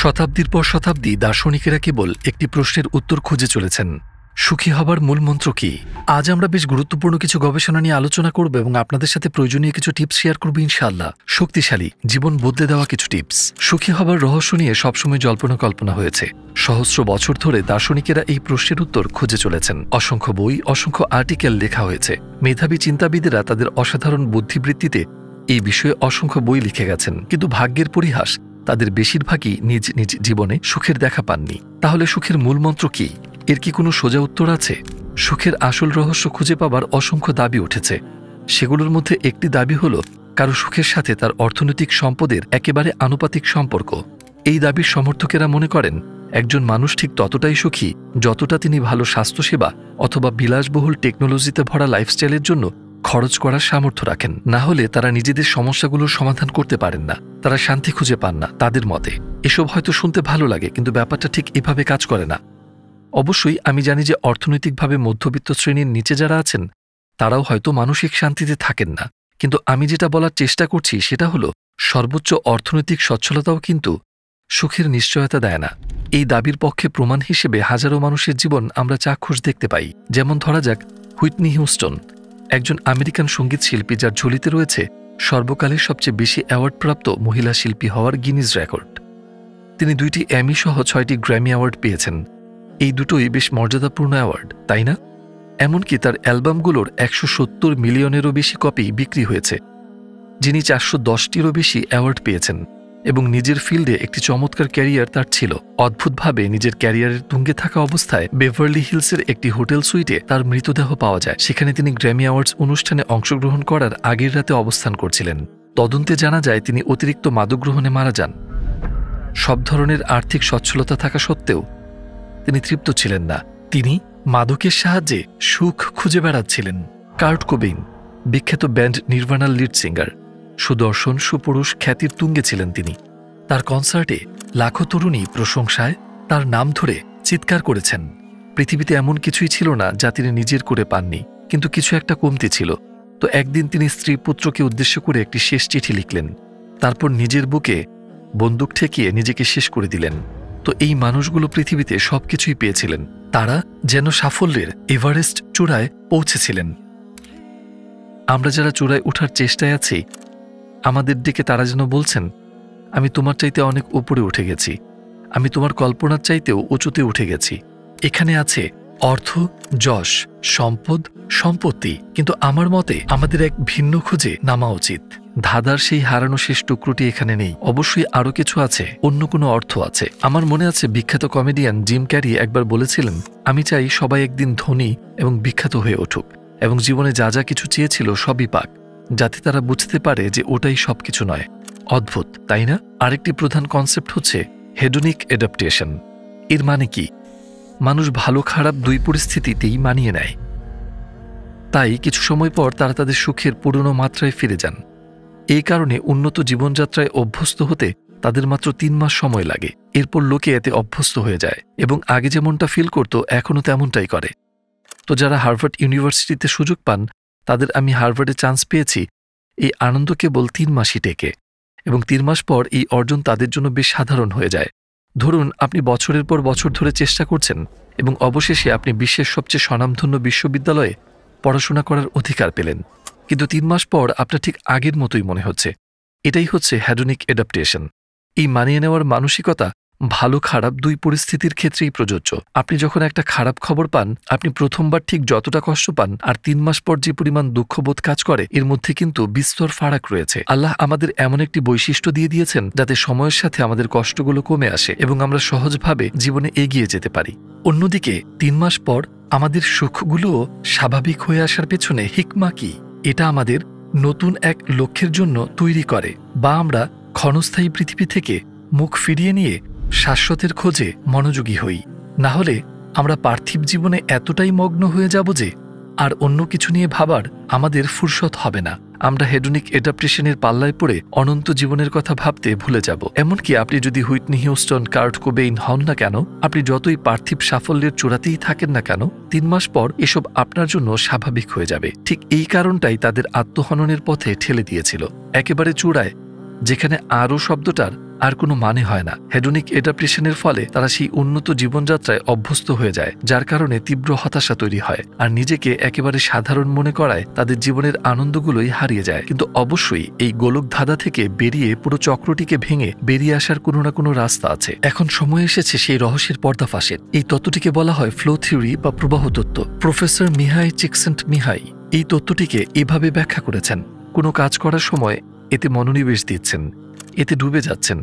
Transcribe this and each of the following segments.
শতাব্দীর পর শতাব্দী দার্শনিকেরা কেবল একটি প্রশ্নের উত্তর খুঁজে চলেছেন, সুখী হবার মূল মন্ত্র কি? আজ আমরা বেশ গুরুত্বপূর্ণ কিছু গবেষণা নিয়ে আলোচনা করব এবং আপনাদের সাথে প্রয়োজনীয় কিছু টিপস শেয়ার করব ইনশাআল্লাহ। শক্তিশালী, জীবন বদলে দেওয়া কিছু টিপস। সুখী হবার রহস্য নিয়ে সবসময় জল্পনা কল্পনা হয়েছে। সহস্র বছর ধরে দার্শনিকেরা এই প্রশ্নের উত্তর খুঁজে চলেছেন। অসংখ্য বই, অসংখ্য আর্টিকেল লেখা হয়েছে। মেধাবী চিন্তাবিদেরা তাদের অসাধারণ বুদ্ধিবৃত্তিতে এই বিষয়ে অসংখ্য বই লিখে গেছেন, কিন্তু ভাগ্যের পরিহাস, তাদের বেশিরভাগই নিজ নিজ জীবনে সুখের দেখা পাননি। তাহলে সুখের মূল মন্ত্র কি? এর কি কোনো সোজা উত্তর আছে? সুখের আসল রহস্য খুঁজে পাবার অসংখ্য দাবি উঠেছে। সেগুলোর মধ্যে একটি দাবি হল কারো সুখের সাথে তার অর্থনৈতিক সম্পদের একেবারে আনুপাতিক সম্পর্ক। এই দাবির সমর্থকেরা মনে করেন একজন মানুষ ঠিক ততটাই সুখী যতটা তিনি ভালো স্বাস্থ্যসেবা অথবা বিলাসবহুল টেকনোলজিতে ভরা লাইফস্টাইলের জন্য খরচ করার সামর্থ্য রাখেন। না হলে তারা নিজেদের সমস্যাগুলোর সমাধান করতে পারেন না, তারা শান্তি খুঁজে পান না। তাদের মতে এসব হয়তো শুনতে ভালো লাগে, কিন্তু ব্যাপারটা ঠিক এভাবে কাজ করে না। অবশ্যই আমি জানি যে অর্থনৈতিকভাবে মধ্যবিত্ত শ্রেণীর নিচে যারা আছেন তারাও হয়তো মানসিক শান্তিতে থাকেন না, কিন্তু আমি যেটা বলার চেষ্টা করছি সেটা হলো সর্বোচ্চ অর্থনৈতিক সচ্ছলতাও কিন্তু সুখের নিশ্চয়তা দেয় না। এই দাবির পক্ষে প্রমাণ হিসেবে হাজারো মানুষের জীবন আমরা চাক্ষুষ দেখতে পাই। যেমন ধরা যাক হুইটনি হিউস্টন, একজন আমেরিকান সঙ্গীত শিল্পী যার ঝুলিতে রয়েছে সর্বকালের সবচেয়ে বেশি অ্যাওয়ার্ডপ্রাপ্ত মহিলা শিল্পী হওয়ার গিনিজ রেকর্ড। তিনি 2টি এমি সহ 6টি গ্র্যামি অ্যাওয়ার্ড পেয়েছেন। এই দুটোই বেশ মর্যাদাপূর্ণ অ্যাওয়ার্ড, তাই না? এমনকি তার অ্যালবামগুলোর 170 মিলিয়নেরও বেশি কপি বিক্রি হয়েছে। যিনি 410টিরও বেশি অ্যাওয়ার্ড পেয়েছেন এবং নিজের ফিল্ডে একটি চমৎকার ক্যারিয়ার তার ছিল। অদ্ভুতভাবে নিজের ক্যারিয়ারের তুঙ্গে থাকা অবস্থায় বেভারলি হিলসের একটি হোটেল সুইটে তার মৃতদেহ পাওয়া যায়। সেখানে তিনি গ্র্যামি অ্যাওয়ার্ডস অনুষ্ঠানে অংশগ্রহণ করার আগের রাতে অবস্থান করছিলেন। তদন্তে জানা যায় তিনি অতিরিক্ত মাদক গ্রহণে মারা যান। সব ধরনের আর্থিক সচ্ছলতা থাকা সত্ত্বেও তিনি তৃপ্ত ছিলেন না। তিনি মাদকের সাহায্যে সুখ খুঁজে বেড়াচ্ছিলেন। কার্ট কোবেইন, বিখ্যাত ব্যান্ড নির্ভানার লিড সিঙ্গার, সুদর্শন সুপুরুষ খ্যাতির তুঙ্গে ছিলেন তিনি। তার কনসার্টে লাখো তরুণী প্রশংসায় তার নাম ধরে চিৎকার করেছেন। পৃথিবীতে এমন কিছুই ছিল না যা তিনি নিজের করে পাননি, কিন্তু কিছু একটা কমতি ছিল। তো একদিন তিনি স্ত্রী পুত্রকে উদ্দেশ্য করে একটি শেষ চিঠি লিখলেন। তারপর নিজের বুকে বন্দুক ঠেকিয়ে নিজেকে শেষ করে দিলেন। তো এই মানুষগুলো পৃথিবীতে সবকিছুই পেয়েছিলেন। তারা যেন সাফল্যের এভারেস্ট চূড়ায় পৌঁছেছিলেন। আমরা যারা চূড়ায় ওঠার চেষ্টায় আছি, আমাদের দিকে তারা যেন বলছেন, আমি তোমার চাইতে অনেক উপরে উঠে গেছি, আমি তোমার কল্পনার চাইতেও উঁচুতে উঠে গেছি। এখানে আছে অর্থ, যশ, সম্পদ, সম্পত্তি, কিন্তু আমার মতে আমাদের এক ভিন্ন খোঁজে নামা উচিত। ধাঁধার সেই হারানো শেষ টুকরোটি এখানে নেই। অবশ্যই আরও কিছু আছে, অন্য কোনো অর্থ আছে। আমার মনে আছে বিখ্যাত কমেডিয়ান জিম ক্যারি একবার বলেছিলেন, আমি চাই সবাই একদিন ধনী এবং বিখ্যাত হয়ে উঠুক এবং জীবনে যা যা কিছু চেয়েছিল সবই পাক, যাতে তারা বুঝতে পারে যে ওটাই সবকিছু নয়। অদ্ভুত, তাই না? আরেকটি প্রধান কনসেপ্ট হচ্ছে হেডোনিক অ্যাডাপ্টেশন। এর মানে কি? মানুষ ভালো খারাপ দুই পরিস্থিতিতেই মানিয়ে নেয়। তাই কিছু সময় পর তারা তাদের সুখের পুরনো মাত্রায় ফিরে যান। এই কারণে উন্নত জীবনযাত্রায় অভ্যস্ত হতে তাদের মাত্র 3 মাস সময় লাগে। এরপর লোকে এতে অভ্যস্ত হয়ে যায় এবং আগে যেমনটা ফিল করত এখনও তেমনটাই করে। তো যারা হার্ভার্ড ইউনিভার্সিটিতে সুযোগ পান, তাদের আমি হার্ভার্ডে চান্স পেয়েছি, এই আনন্দ কেবল 3 মাসই টেকে এবং 3 মাস পর এই অর্জন তাদের জন্য বেশ সাধারণ হয়ে যায়। ধরুন আপনি বছরের পর বছর ধরে চেষ্টা করছেন এবং অবশেষে আপনি বিশ্বের সবচেয়ে স্বনামধন্য বিশ্ববিদ্যালয়ে পড়াশোনা করার অধিকার পেলেন, কিন্তু 3 মাস পর আপনার ঠিক আগের মতোই মনে হচ্ছে। এটাই হচ্ছে হেডোনিক অ্যাডাপ্টেশন। এই মানিয়ে নেওয়ার মানসিকতা ভালো খারাপ দুই পরিস্থিতির ক্ষেত্রেই প্রযোজ্য। আপনি যখন একটা খারাপ খবর পান, আপনি প্রথমবার ঠিক যতটা কষ্ট পান আর 3 মাস পর যে পরিমাণ দুঃখবোধ কাজ করে, এর মধ্যে কিন্তু বিস্তর ফারাক রয়েছে। আল্লাহ আমাদের এমন একটি বৈশিষ্ট্য দিয়ে দিয়েছেন যাতে সময়ের সাথে আমাদের কষ্টগুলো কমে আসে এবং আমরা সহজভাবে জীবনে এগিয়ে যেতে পারি। অন্যদিকে 3 মাস পর আমাদের সুখগুলোও স্বাভাবিক হয়ে আসার পেছনে হিকমা কি? এটা আমাদের নতুন এক লক্ষ্যের জন্য তৈরি করে, বা আমরা ক্ষণস্থায়ী পৃথিবী থেকে মুখ ফিরিয়ে নিয়ে শাশ্বতের খোঁজে মনোযোগী হই। না হলে আমরা পার্থিব জীবনে এতটাই মগ্ন হয়ে যাব যে আর অন্য কিছু নিয়ে ভাবার আমাদের ফুরসত হবে না। আমরা হেডোনিক অ্যাডাপ্টেশনের পাল্লায় পড়ে অনন্ত জীবনের কথা ভাবতে ভুলে যাব। এমনকি আপনি যদি হুইটনি হিউস্টন, কার্ট কোবেইন হন না কেন, আপনি যতই পার্থিব সাফল্যের চূড়াতেই থাকেন না কেন, 3 মাস পর এসব আপনার জন্য স্বাভাবিক হয়ে যাবে। ঠিক এই কারণটাই তাদের আত্মহননের পথে ঠেলে দিয়েছিল, একেবারে চূড়ায়, যেখানে আরও শব্দটার আর কোনো মানে হয় না। হেডোনিক অ্যাডাপ্টেশনের ফলে তারা সেই উন্নত জীবনযাত্রায় অভ্যস্ত হয়ে যায়, যার কারণে তীব্র হতাশা তৈরি হয় আর নিজেকে একেবারে সাধারণ মনে করায় তাদের জীবনের আনন্দগুলোই হারিয়ে যায়। কিন্তু অবশ্যই এই গোলক ধাঁধা থেকে বেরিয়ে পুরো চক্রটিকে ভেঙে বেরিয়ে আসার কোনো না কোনো রাস্তা আছে। এখন সময় এসেছে সেই রহস্যের পর্দাফাঁসের। এই তত্ত্বটিকে বলা হয় ফ্লো থিওরি বা প্রবাহ তত্ত্ব। প্রফেসর মিহাই চিকসেন্টমিহাই এই তত্ত্বটিকে এভাবে ব্যাখ্যা করেছেন: কোনো কাজ করার সময় এতে মনোনিবেশ দিচ্ছেন, এতে ডুবে যাচ্ছেন,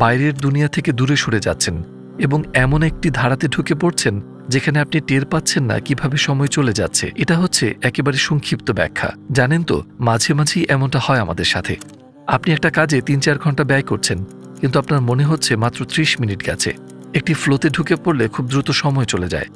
বাইরের দুনিয়া থেকে দূরে সরে যাচ্ছেন এবং এমন একটি ধারাতে ঢুকে পড়ছেন যেখানে আপনি টের পাচ্ছেন না কিভাবে সময় চলে যাচ্ছে। এটা হচ্ছে একেবারে সংক্ষিপ্ত ব্যাখ্যা। জানেন তো, মাঝে মাঝেই এমনটা হয় আমাদের সাথে। আপনি একটা কাজে ৩-৪ ঘন্টা ব্যয় করছেন, কিন্তু আপনার মনে হচ্ছে মাত্র ৩০ মিনিট গেছে। একটি ফ্লোতে ঢুকে পড়লে খুব দ্রুত সময় চলে যায়।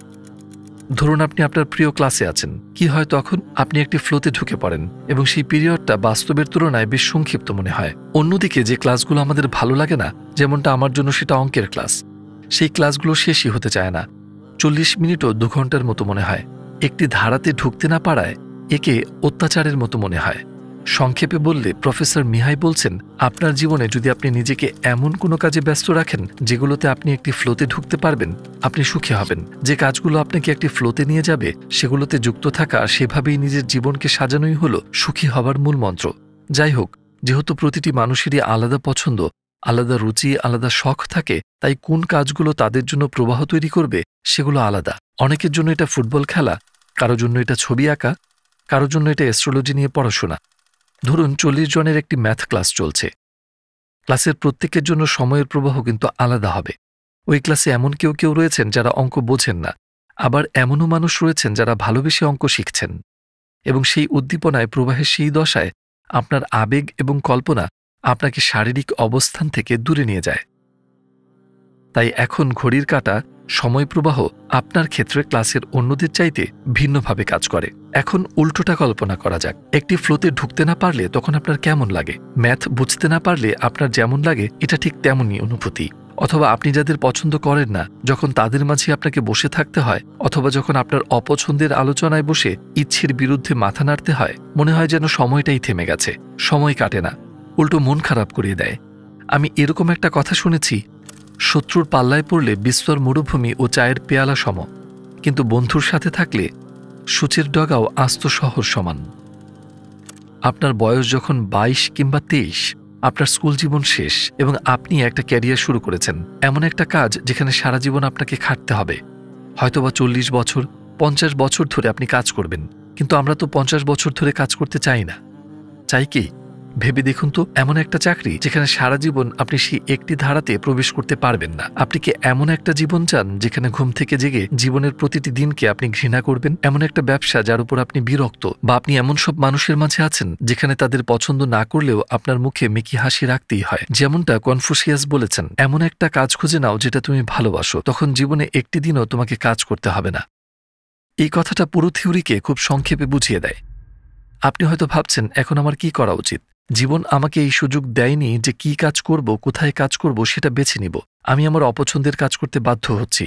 ধরুন আপনি আপনার প্রিয় ক্লাসে আছেন। কি হয় তখন? আপনি একটি ফ্লোতে ঢুকে পড়েন এবং সেই পিরিয়ডটা বাস্তবের তুলনায় বেশ সংক্ষিপ্ত মনে হয়। অন্যদিকে যে ক্লাসগুলো আমাদের ভালো লাগে না, যেমনটা আমার জন্য সেটা অঙ্কের ক্লাস, সেই ক্লাসগুলো শেষই হতে চায় না। ৪০ মিনিটও ২ ঘন্টার মতো মনে হয়। একটি ধারাতে ঢুকতে না পারায় একে অত্যাচারের মতো মনে হয়। সংক্ষেপে বললে প্রফেসর মিহাই বলছেন, আপনার জীবনে যদি আপনি নিজেকে এমন কোনো কাজে ব্যস্ত রাখেন যেগুলোতে আপনি একটি ফ্লোতে ঢুকতে পারবেন, আপনি সুখী হবেন। যে কাজগুলো আপনাকে একটি ফ্লোতে নিয়ে যাবে সেগুলোতে যুক্ত থাকা, সেভাবেই নিজের জীবনকে সাজানোই হলো সুখী হবার মূল মন্ত্র। যাই হোক, যেহেতু প্রতিটি মানুষেরই আলাদা পছন্দ, আলাদা রুচি, আলাদা শখ থাকে, তাই কোন কাজগুলো তাদের জন্য প্রবাহ তৈরি করবে সেগুলো আলাদা। অনেকের জন্য এটা ফুটবল খেলা, কারোর জন্য এটা ছবি আঁকা, কারোর জন্য এটা অ্যাস্ট্রোলজি নিয়ে পড়াশোনা। ধরুন ৪০ জনের একটি ম্যাথ ক্লাস চলছে। ক্লাসের প্রত্যেকের জন্য সময়ের প্রবাহ কিন্তু আলাদা হবে। ওই ক্লাসে এমন কেউ রয়েছেন যারা অঙ্ক বোঝেন না, আবার এমনও মানুষ রয়েছেন যারা ভালোবেসে অঙ্ক শিখছেন। এবং সেই উদ্দীপনায়, প্রবাহের সেই দশায় আপনার আবেগ এবং কল্পনা আপনাকে শারীরিক অবস্থান থেকে দূরে নিয়ে যায়। তাই এখন ঘড়ির কাঁটা, সময় প্রবাহ আপনার ক্ষেত্রে ক্লাসের অন্যদের চাইতে ভিন্নভাবে কাজ করে। এখন উল্টোটা কল্পনা করা যাক। একটি ফ্লোতে ঢুকতে না পারলে তখন আপনার কেমন লাগে? ম্যাথ বুঝতে না পারলে আপনার যেমন লাগে এটা ঠিক তেমনই অনুভূতি। অথবা আপনি যাদের পছন্দ করেন না, যখন তাদের মাঝে আপনাকে বসে থাকতে হয়, অথবা যখন আপনার অপছন্দের আলোচনায় বসে ইচ্ছের বিরুদ্ধে মাথা নাড়তে হয়, মনে হয় যেন সময়টাই থেমে গেছে, সময় কাটে না, উল্টো মন খারাপ করিয়ে দেয়। আমি এরকম একটা কথা শুনেছি, শত্রুর পাল্লায় পড়লে বিস্তর মরুভূমি ও চায়ের পেয়ালা সম, কিন্তু বন্ধুর সাথে থাকলে সূচের ডগাও আস্ত শহর সমান। আপনার বয়স যখন ২২ কিংবা ২৩, আপনার স্কুল জীবন শেষ এবং আপনি একটা ক্যারিয়ার শুরু করেছেন, এমন একটা কাজ যেখানে সারা জীবন আপনাকে খাটতে হবে। হয়তোবা ৪০ বছর, ৫০ বছর ধরে আপনি কাজ করবেন। কিন্তু আমরা তো ৫০ বছর ধরে কাজ করতে চাই না। চাই কি? ভেবে দেখুন তো, এমন একটা চাকরি যেখানে সারা জীবন আপনি সেই একটি ধারাতে প্রবেশ করতে পারবেন না। আপনি কি এমন একটা জীবন চান যেখানে ঘুম থেকে জেগে জীবনের প্রতিটি দিনকে আপনি ঘৃণা করবেন? এমন একটা ব্যবসা যার উপর আপনি বিরক্ত? বা আপনি এমন সব মানুষের মাঝে আছেন যেখানে তাদের পছন্দ না করলেও আপনার মুখে মেকি হাসি রাখতেই হয়? যেমনটা কনফুসিয়াস বলেছেন, এমন একটা কাজ খুঁজে নাও যেটা তুমি ভালোবাসো, তখন জীবনে একটি দিনও তোমাকে কাজ করতে হবে না। এই কথাটা পুরো থিওরিকে খুব সংক্ষেপে বুঝিয়ে দেয়। আপনি হয়তো ভাবছেন, এখন আমার কি করা উচিত? জীবন আমাকে এই সুযোগ দেয়নি যে কি কাজ করব, কোথায় কাজ করব সেটা বেছে নিব। আমি আমার অপছন্দের কাজ করতে বাধ্য হচ্ছি।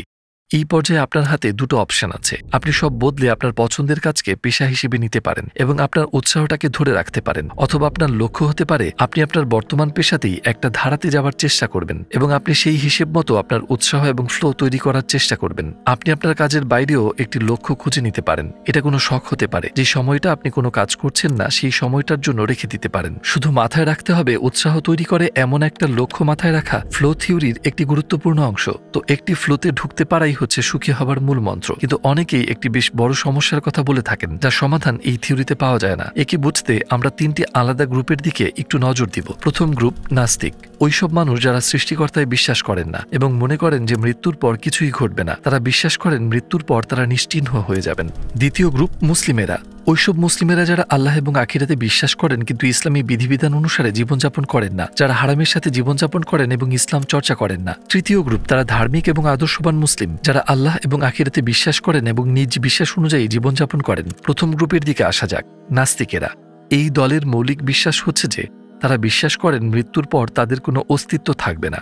এই পর্যায়ে আপনার হাতে দুটো অপশন আছে। আপনি সব বদলে আপনার পছন্দের কাজকে পেশা হিসেবে নিতে পারেন এবং আপনার উৎসাহটাকে ধরে রাখতে পারেন, অথবা আপনার লক্ষ্য হতে পারে আপনি আপনার বর্তমান পেশাতেই একটা ধারাতে যাওয়ার চেষ্টা করবেন এবং আপনি সেই হিসেব মতো আপনার উৎসাহ এবং ফ্লো তৈরি করার চেষ্টা করবেন। আপনি আপনার কাজের বাইরেও একটি লক্ষ্য খুঁজে নিতে পারেন। এটা কোনো শখ হতে পারে। যে সময়টা আপনি কোনো কাজ করছেন না সেই সময়টার জন্য রেখে দিতে পারেন। শুধু মাথায় রাখতে হবে, উৎসাহ তৈরি করে এমন একটা লক্ষ্য মাথায় রাখা ফ্লো থিওরির একটি গুরুত্বপূর্ণ অংশ। তো একটি ফ্লোতে ঢুকতে পারাই হচ্ছে সুখী হবার মূল মন্ত্র। কিন্তু অনেকেই একটি বেশ বড় সমস্যার কথা বলে থাকেন, যার সমাধান এই থিওরিতে পাওয়া যায় না। একে বুঝতে আমরা ৩টি আলাদা গ্রুপের দিকে একটু নজর দিব। প্রথম গ্রুপ নাস্তিক। ওইসব মানুষ যারা সৃষ্টিকর্তায় বিশ্বাস করেন না এবং মনে করেন যে মৃত্যুর পর কিছুই ঘটবে না। তারা বিশ্বাস করেন মৃত্যুর পর তারা নিশ্চিহ্ন হয়ে যাবেন। দ্বিতীয় গ্রুপ মুসলিমেরা। ওইসব মুসলিমেরা যারা আল্লাহ এবং আখিরাতে বিশ্বাস করেন কিন্তু ইসলামী বিধিবিধান অনুসারে জীবনযাপন করেন না, যারা হারামের সাথে জীবনযাপন করেন এবং ইসলাম চর্চা করেন না। তৃতীয় গ্রুপ, তারা ধার্মিক এবং আদর্শবান মুসলিম, যারা আল্লাহ এবং আখিরাতে বিশ্বাস করেন এবং নিজ বিশ্বাস অনুযায়ী জীবনযাপন করেন। প্রথম গ্রুপের দিকে আসা যাক, নাস্তিকেরা। এই দলের মৌলিক বিশ্বাস হচ্ছে যে তারা বিশ্বাস করেন মৃত্যুর পর তাদের কোনো অস্তিত্ব থাকবে না।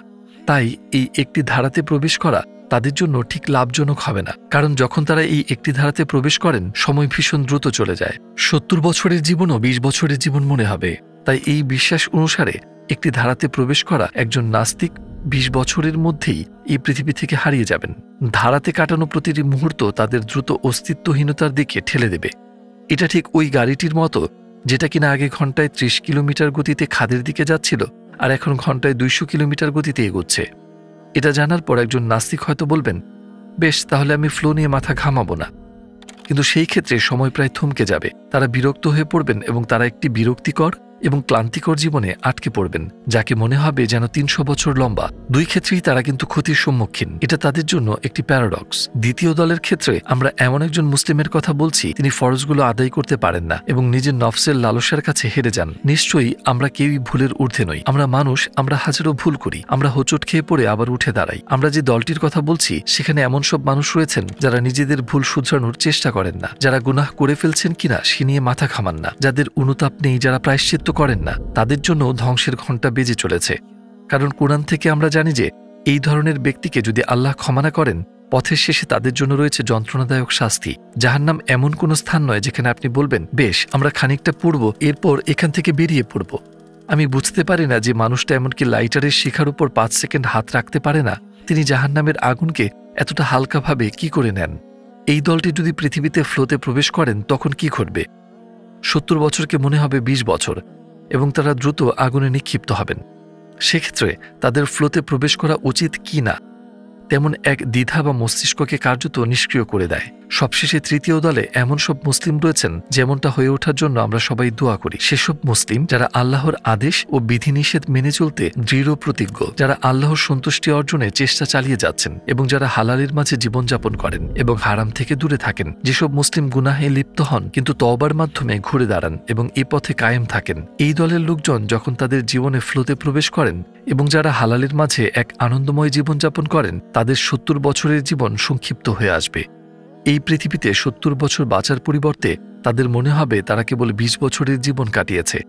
তাই এই একটি ধারাতে প্রবেশ করা তাদের জন্য ঠিক লাভজনক হবে না, কারণ যখন তারা এই একটি ধারাতে প্রবেশ করেন সময় ভীষণ দ্রুত চলে যায়। ৭০ বছরের জীবনও ২০ বছরের জীবন মনে হবে। তাই এই বিশ্বাস অনুসারে একটি ধারাতে প্রবেশ করা একজন নাস্তিক 20 বছরের মধ্যেই এই পৃথিবী থেকে হারিয়ে যাবেন। ধারাতে কাটানো প্রতিটি মুহূর্ত তাদের দ্রুত অস্তিত্বহীনতার দিকে ঠেলে দেবে। এটা ঠিক ওই গাড়িটির মতো যেটা কিনা আগে ঘন্টায় 30 কিলোমিটার গতিতে খাদের দিকে যাচ্ছিল আর এখন ঘন্টায় 200 কিলোমিটার গতিতে এগোচ্ছে। এটা জানার পর একজন নাস্তিক হয়তো বলবেন, বেশ, তাহলে আমি ফ্লো নিয়ে মাথা ঘামাবো না। কিন্তু সেই ক্ষেত্রে সময় প্রায় থমকে যাবে। তারা বিরক্ত হয়ে পড়বেন এবং তারা একটি বিরক্তিকর এবং ক্লান্তিকর জীবনে আটকে পড়বেন, যাকে মনে হবে যেন 300 বছর লম্বা। দুই ক্ষেত্রেই তারা কিন্তু ক্ষতির সম্মুখীন। এটা তাদের জন্য একটি প্যারাডক্স। দ্বিতীয় দলের ক্ষেত্রে আমরা এমন একজন মুসলিমের কথা বলছি, তিনি ফরজগুলো আদায় করতে পারেন না এবং নিজের নফসের লালসার কাছে হেরে যান। নিশ্চয়ই আমরা কেউই ভুলের ঊর্ধ্বে নই। আমরা মানুষ, আমরা হাজারো ভুল করি। আমরা হোঁচট খেয়ে পড়ে আবার উঠে দাঁড়াই। আমরা যে দলটির কথা বলছি সেখানে এমন সব মানুষ রয়েছেন যারা নিজেদের ভুল শুধরানোর চেষ্টা করেন না, যারা গুনাহ করে ফেলছেন কিনা সে নিয়ে মাথা ঘামান না, যাদের অনুতাপ নেই, যারা প্রায়শ্চিত্ত করেন না, তাদের জন্য ধ্বংসের ঘণ্টা বেজে চলেছে। কারণ কোরআন থেকে আমরা জানি যে এই ধরনের ব্যক্তিকে যদি আল্লাহ ক্ষমা না করেন, পথের শেষে তাদের জন্য রয়েছে যন্ত্রণাদায়ক শাস্তি। জাহান্নাম এমন কোনো স্থান নয় যেখানে আপনি বলবেন, বেশ, আমরা খানিকটা পড়ব, এরপর এখান থেকে বেরিয়ে পড়ব। আমি বুঝতে পারি না যে মানুষটা এমনকি লাইটারের শিখার উপর 5 সেকেন্ড হাত রাখতে পারে না, তিনি জাহান্নামের আগুনকে এতটা হালকাভাবে কি করে নেন। এই দলটি যদি পৃথিবীতে ফ্লোতে প্রবেশ করেন তখন কি ঘটবে? 70 বছরকে মনে হবে 20 বছর এবং তারা দ্রুত আগুনে নিক্ষিপ্ত হবেন। সেক্ষেত্রে তাদের ফ্লোতে প্রবেশ করা উচিত কি না, তেমন এক দ্বিধা বা মস্তিষ্ককে কার্যত নিষ্ক্রিয় করে দেয়। সবশেষে তৃতীয় দলে এমন সব মুসলিম রয়েছেন যেমনটা হয়ে ওঠার জন্য আমরা সবাই দোয়া করি। সেসব মুসলিম যারা আল্লাহর আদেশ ও বিধিনিষেধ মেনে চলতে দৃঢ় প্রতিজ্ঞ, যারা আল্লাহর সন্তুষ্টি অর্জনে চেষ্টা চালিয়ে যাচ্ছেন এবং যারা হালালের মাঝে জীবনযাপন করেন এবং হারাম থেকে দূরে থাকেন। যেসব মুসলিম গুনাহে লিপ্ত হন কিন্তু তওবার মাধ্যমে ঘুরে দাঁড়ান এবং এ পথে কায়েম থাকেন। এই দলের লোকজন যখন তাদের জীবনে ফ্লোতে প্রবেশ করেন এবং যারা হালালের মাঝে এক আনন্দময় জীবনযাপন করেন, তাদের 70 বছরের জীবন সংক্ষিপ্ত হয়ে আসবে। এই পৃথিবীতে 70 বছর বাঁচার পরিবর্তে তাদের মনে হবে তারা কেবল 20 বছরের জীবন কাটিয়েছে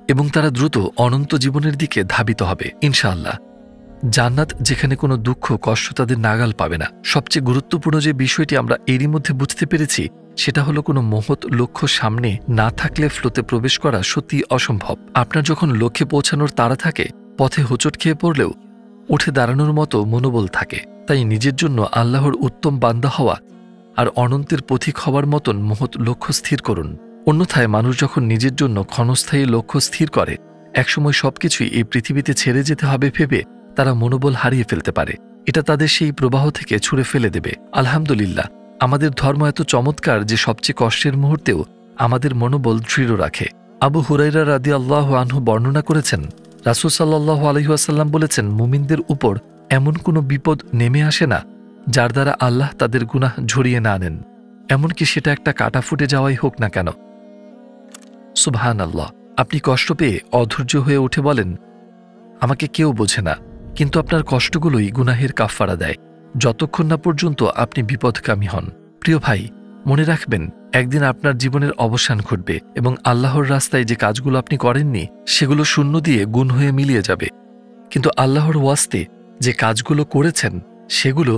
এবং তারা দ্রুত অনন্ত জীবনের দিকে ধাবিত হবে ইনশাআল্লাহ। জান্নাত যেখানে কোনো দুঃখ কষ্ট তাদের নাগাল পাবে না। সবচেয়ে গুরুত্বপূর্ণ যে বিষয়টি আমরা এরই মধ্যে বুঝতে পেরেছি সেটা হলো কোনো মহৎ লক্ষ্য সামনে না থাকলে ফ্লোতে প্রবেশ করা সত্যি অসম্ভব। আপনার যখন লক্ষ্যে পৌঁছানোর তাড়া থাকে, পথে হোঁচট খেয়ে পড়লেও উঠে দাঁড়ানোর মতো মনোবল থাকে। তাই নিজের জন্য আল্লাহর উত্তম বান্দা হওয়া আর অনন্তের পথিক হওয়ার মতন মহৎ লক্ষ্য স্থির করুন। অন্যথায় মানুষ যখন নিজের জন্য ক্ষণস্থায়ী লক্ষ্য স্থির করে, একসময় সবকিছুই এই পৃথিবীতে ছেড়ে যেতে হবে ভেবে তারা মনোবল হারিয়ে ফেলতে পারে। এটা তাদের সেই প্রবাহ থেকে ছুঁড়ে ফেলে দেবে। আলহামদুলিল্লাহ, আমাদের ধর্ম এত চমৎকার যে সবচেয়ে কষ্টের মুহূর্তেও আমাদের মনোবল দৃঢ় রাখে। আবু হুরাইরা রাদিয়াল্লাহু আনহু বর্ণনা করেছেন, রাসূল সাল্লাল্লাহু আলাইহি ওয়াসাল্লাম বলেছেন, মুমিনদের উপর এমন কোনো বিপদ নেমে আসে না যার দ্বারা আল্লাহ তাদের গুনাহ ঝরিয়ে না নেন, এমনকি সেটা একটা কাটা ফুটে যাওয়াই হোক না কেন। সুবহানাল্লাহ। আপনি কষ্ট পেয়ে অধৈর্য হয়ে উঠে বলেন, আমাকে কেউ বোঝে না, কিন্তু আপনার কষ্টগুলোই গুনাহের কাফফারা দেয়, যতক্ষণ না পর্যন্ত আপনি বিপদকামী হন। প্রিয় ভাই, মনে রাখবেন, একদিন আপনার জীবনের অবসান ঘটবে এবং আল্লাহর রাস্তায় যে কাজগুলো আপনি করেননি সেগুলো শূন্য দিয়ে গুণ হয়ে মিলিয়ে যাবে। কিন্তু আল্লাহর ওয়াস্তে যে কাজগুলো করেছেন সেগুলো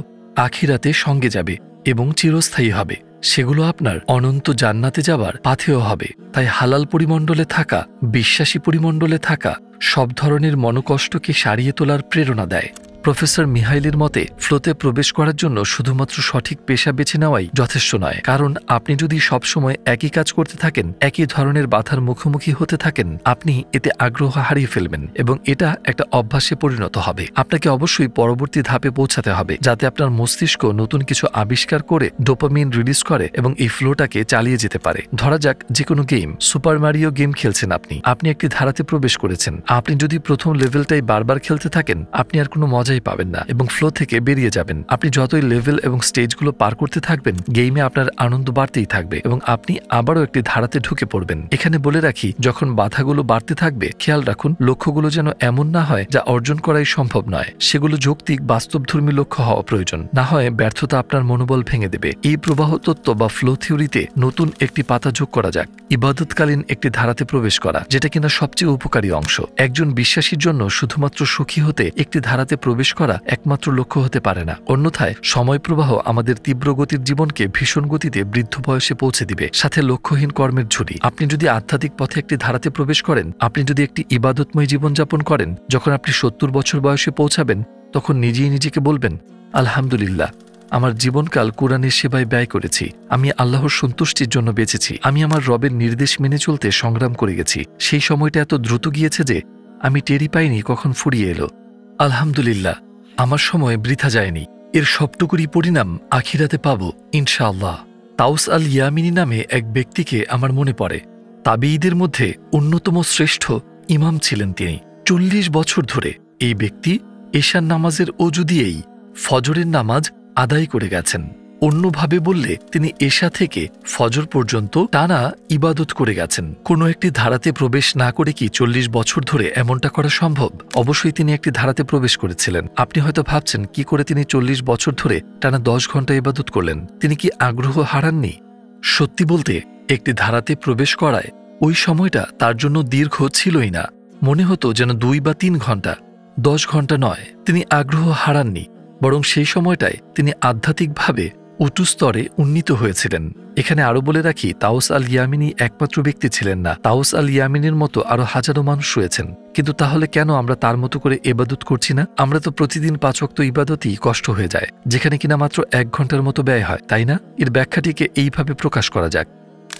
আখিরাতে সঙ্গে যাবে এবং চিরস্থায়ী হবে। সেগুলো আপনার অনন্ত জান্নাতে যাবার পাথেয় হবে। তাই হালাল পরিমণ্ডলে থাকা, বিশ্বাসী পরিমণ্ডলে থাকা সব ধরনের মনোকষ্টকে সারিয়ে তোলার প্রেরণা দেয়। প্রফেসর মিহাইলের মতে ফ্লোতে প্রবেশ করার জন্য শুধুমাত্র সঠিক পেশা বেছে নেওয়াই যথেষ্ট নয়। কারণ আপনি যদি সবসময় একই কাজ করতে থাকেন, একই ধরনের বাধার মুখোমুখি হতে থাকেন, আপনি এতে আগ্রহ হারিয়ে ফেলবেন এবং এটা একটা অভ্যাসে পরিণত হবে। আপনাকে অবশ্যই পরবর্তী ধাপে পৌঁছাতে হবে যাতে আপনার মস্তিষ্ক নতুন কিছু আবিষ্কার করে ডোপামিন রিলিজ করে এবং এই ফ্লোটাকে চালিয়ে যেতে পারে। ধরা যাক যে কোনো গেম, সুপার মারিও গেম খেলছেন আপনি একটি ধারাতে প্রবেশ করেছেন। আপনি যদি প্রথম লেভেলটাই বারবার খেলতে থাকেন, আপনি আর কোনো মজাই পাবেন না এবং ফ্লো থেকে বেরিয়ে যাবেন। আপনি যতই লেভেল এবং স্টেজগুলো পার করতে থাকবেন, গেমে আপনার আনন্দ বাড়তেই থাকবে এবং আপনি আবারও একটি ধারাতে ঢুকে পড়বেন। এখানে বলে রাখি, যখন বাধাগুলো বাড়তে থাকবে, খেয়াল রাখুন লক্ষ্যগুলো যেন এমন না হয় যা অর্জন করাই সম্ভব নয়। সেগুলো যৌক্তিক বাস্তবধর্মী লক্ষ্য হওয়া প্রয়োজন, না হয় ব্যর্থতা আপনার মনোবল ভেঙে দেবে। এই প্রবাহ তত্ত্ব বা ফ্লো থিওরিতে নতুন একটি পাতা যোগ করা যাক, ইবাদতকালীন একটি ধারাতে প্রবেশ করা, যেটা কিনা সবচেয়ে উপকারী অংশ। একজন বিশ্বাসীর জন্য শুধুমাত্র সুখী হতে একটি ধারাতে প্রবেশ প্রবেশ করা একমাত্র লক্ষ্য হতে পারে না। অন্যথায় সময় প্রবাহ আমাদের তীব্র গতির জীবনকে ভীষণ গতিতে বৃদ্ধ বয়সে পৌঁছে দিবে, সাথে লক্ষ্যহীন কর্মের ঝুড়ি। আপনি যদি আধ্যাত্মিক পথে একটি ধারাতে প্রবেশ করেন, আপনি যদি একটি ইবাদতময় জীবনযাপন করেন, যখন আপনি ৭০ বছর বয়সে পৌঁছাবেন, তখন নিজেই নিজেকে বলবেন, আলহামদুলিল্লাহ, আমার জীবনকাল কোরআনের সেবায় ব্যয় করেছি, আমি আল্লাহর সন্তুষ্টির জন্য বেঁচেছি, আমি আমার রবের নির্দেশ মেনে চলতে সংগ্রাম করে গেছি। সেই সময়টা এত দ্রুত গিয়েছে যে আমি টেরই পাইনি কখন ফুরিয়ে এলো। আলহামদুলিল্লাহ, আমার সময় বৃথা যায়নি। এর সবটুকুরই পরিণাম আখিরাতে পাব ইনশাআল্লাহ। তাউস আল ইয়ামিনী নামে এক ব্যক্তিকে আমার মনে পড়ে। তাবেঈদের মধ্যে অন্যতম শ্রেষ্ঠ ইমাম ছিলেন তিনি। ৪০ বছর ধরে এই ব্যক্তি এশার নামাজের অজু দিয়েই ফজরের নামাজ আদায় করে গেছেন। অন্যভাবে বললে তিনি এশা থেকে ফজর পর্যন্ত টানা ইবাদত করে গেছেন। কোনো একটি ধারাতে প্রবেশ না করে কি ৪০ বছর ধরে এমনটা করা সম্ভব? অবশ্যই তিনি একটি ধারাতে প্রবেশ করেছিলেন। আপনি হয়তো ভাবছেন, কি করে তিনি ৪০ বছর ধরে টানা ১০ ঘন্টা ইবাদত করলেন? তিনি কি আগ্রহ হারাননি? সত্যি বলতে, একটি ধারাতে প্রবেশ করায় ওই সময়টা তার জন্য দীর্ঘ ছিলই না। মনে হতো যেন ২ বা ৩ ঘন্টা, ১০ ঘন্টা নয়। তিনি আগ্রহ হারাননি, বরং সেই সময়টায় তিনি আধ্যাত্মিকভাবে উঁচু স্তরে উন্নীত হয়েছিলেন। এখানে আরো বলে রাখি, তাউস আল ইয়ামিনী একমাত্র ব্যক্তি ছিলেন না। তাউস আল ইয়ামিনীর মতো আরো হাজারো মানুষ রয়েছেন। কিন্তু তাহলে কেন আমরা তার মতো করে ইবাদত করছি না? আমরা তো প্রতিদিন ৫ ওয়াক্ত ইবাদতই কষ্ট হয়ে যায়, যেখানে কিনা মাত্র ১ ঘন্টার মতো ব্যয় হয়, তাই না? এর ব্যাখ্যাটিকে এইভাবে প্রকাশ করা যাক।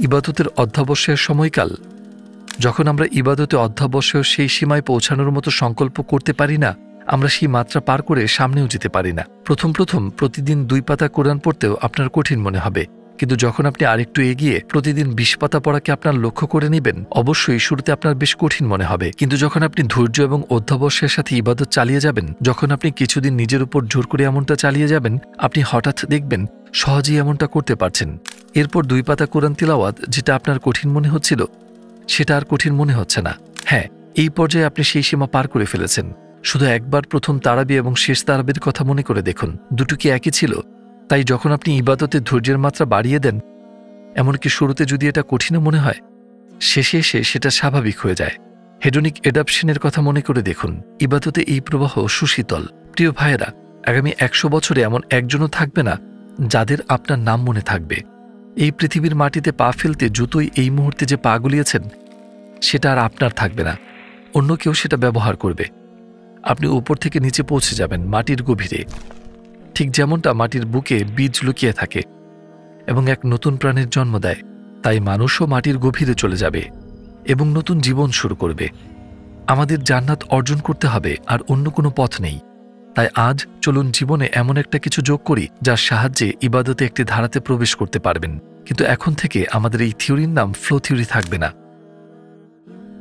ইবাদতের অধ্যাবসায়ের সময়কাল। যখন আমরা ইবাদতে অধ্যাবসায় সেই সীমায় পৌঁছানোর মতো সংকল্প করতে পারি না, আমরা সেই মাত্রা পার করে সামনেও যেতে পারি না। প্রথম প্রতিদিন ২ পাতা কোরআন পড়তেও আপনার কঠিন মনে হবে, কিন্তু যখন আপনি আরেকটু এগিয়ে প্রতিদিন ২০ পাতা পড়াকে আপনার লক্ষ্য করে নেবেন, অবশ্যই শুরুতে আপনার বেশ কঠিন মনে হবে। কিন্তু যখন আপনি ধৈর্য এবং অধ্যাবসায়ের সাথে ইবাদত চালিয়ে যাবেন, যখন আপনি কিছুদিন নিজের উপর জোর করে এমনটা চালিয়ে যাবেন, আপনি হঠাৎ দেখবেন সহজেই এমনটা করতে পারছেন। এরপর ২ পাতা কোরআন তিলাওয়াত, যেটা আপনার কঠিন মনে হচ্ছিল, সেটা আর কঠিন মনে হচ্ছে না। হ্যাঁ, এই পর্যায়ে আপনি সেই সীমা পার করে ফেলেছেন। শুধু একবার প্রথম তারাবি এবং শেষ তারাবির কথা মনে করে দেখুন, দুটো কি একই ছিল? তাই যখন আপনি ইবাদতে ধৈর্যের মাত্রা বাড়িয়ে দেন, এমনকি শুরুতে যদি এটা কঠিন মনে হয়, শেষে এসে সেটা স্বাভাবিক হয়ে যায়। হেডনিক অ্যাডাপশনের কথা মনে করে দেখুন, ইবাদতে এই প্রবাহ সুশীতল। প্রিয় ভাইয়েরা, আগামী ১০০ বছরে এমন একজনও থাকবে না যাদের আপনার নাম মনে থাকবে। এই পৃথিবীর মাটিতে পা ফেলতে জুতোই এই মুহূর্তে যে পা গুলিয়েছেন, সেটা আর আপনার থাকবে না, অন্য কেউ সেটা ব্যবহার করবে। আপনি উপর থেকে নিচে পৌঁছে যাবেন মাটির গভীরে, ঠিক যেমনটা মাটির বুকে বীজ লুকিয়ে থাকে এবং এক নতুন প্রাণের জন্ম দেয়। তাই মানুষও মাটির গভীরে চলে যাবে এবং নতুন জীবন শুরু করবে। আমাদের জান্নাত অর্জন করতে হবে, আর অন্য কোনো পথ নেই। তাই আজ চলুন জীবনে এমন একটা কিছু যোগ করি যার সাহায্যে ইবাদতে একটি ধারাতে প্রবেশ করতে পারবেন। কিন্তু এখন থেকে আমাদের এই থিওরির নাম ফ্লো থিওরি থাকবে না,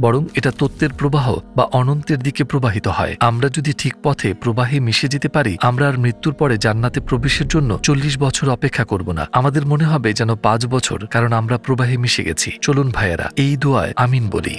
বরং এটা তত্ত্বের প্রবাহ বা অনন্তের দিকে প্রবাহিত হয়। আমরা যদি ঠিক পথে প্রবাহে মিশে যেতে পারি, আমরা আর মৃত্যুর পরে জান্নাতে প্রবেশের জন্য ৪০ বছর অপেক্ষা করব না। আমাদের মনে হবে যেন ৫ বছর, কারণ আমরা প্রবাহে মিশে গেছি। চলুন ভাইয়েরা, এই দোয়ায় আমিন বলি।